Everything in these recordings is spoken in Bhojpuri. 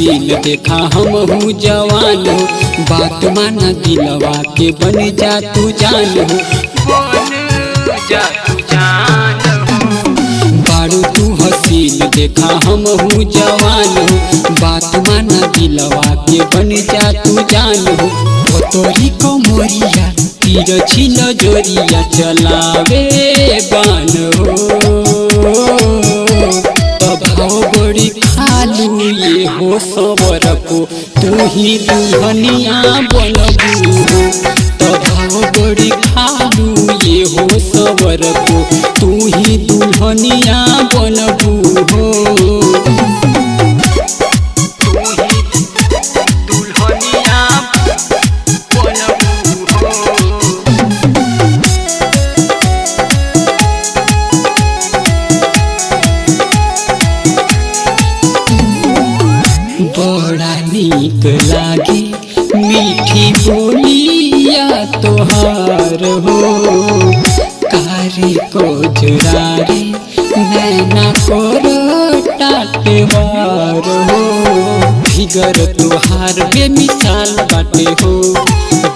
हसीन देखा हम हूँ जवान हो, बात माना दिलवा के बन जा तू जान हो, बन जा तू जान हो। बारू तू हसीन देखा हम हूँ जवान हो, बात माना दिलवा के बन जा तू जान हो। ओ तोरी कोमरिया तीर छिल जोरिया चलावे बान हो, भाव बड़ी खालू ये हो सबर को तू ही दुल्हनिया बनबू हो, तो भाव बड़ी खालू ये हो सबर को तू ही दुल्हनिया बनबू हो, तू ही दुल्हनिया बनबू हो। बड़ा नीक लागे मीठी बोलिया तोहार हो, कारी को जुरारे नैना को टाटवार हो, फिगर तोहार बेमिसाल बाटे हो,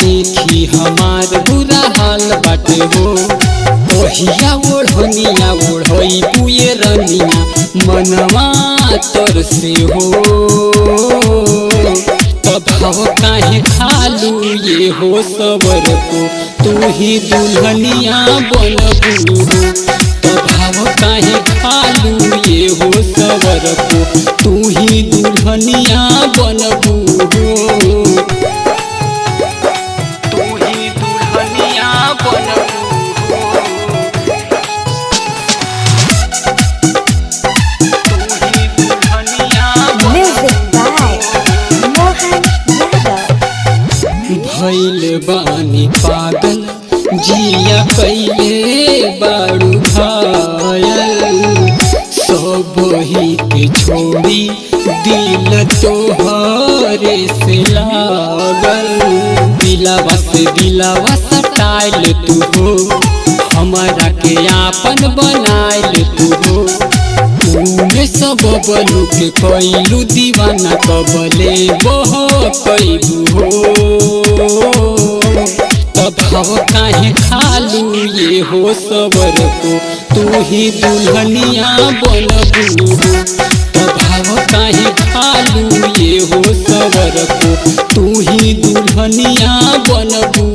देखी हमार बुरा हाल बाटे हो। ओहिया ओढ़निया ओढ़ई पुए रनिया मनवा तर से हो, भाव काहे खालू ये हो सबर को तू ही दुल्हनिया बनबू हो, भाव काहे खालू ये हो सबर को तू ही दुल्हनिया बनबू हो, तू ही दुल्हनिया बनबू हो, तू ही दुल्हनिया भइल बानी पागल जिया कैले बारू घायल, सब ही के छोड़ी दिल तोहरे से लागल, दिलावा सटाइल तू हो, हमारा के आपन बनाइल तू हो। उमे सब बलू के कैलू दीवाना कबले बह कैबू हो, भाव काहे खालू ये हो सबर को तू ही दुल्हनिया बनबू हो, भाव काहे खालू ये हो सबर को तू ही दुल्हनिया बनबू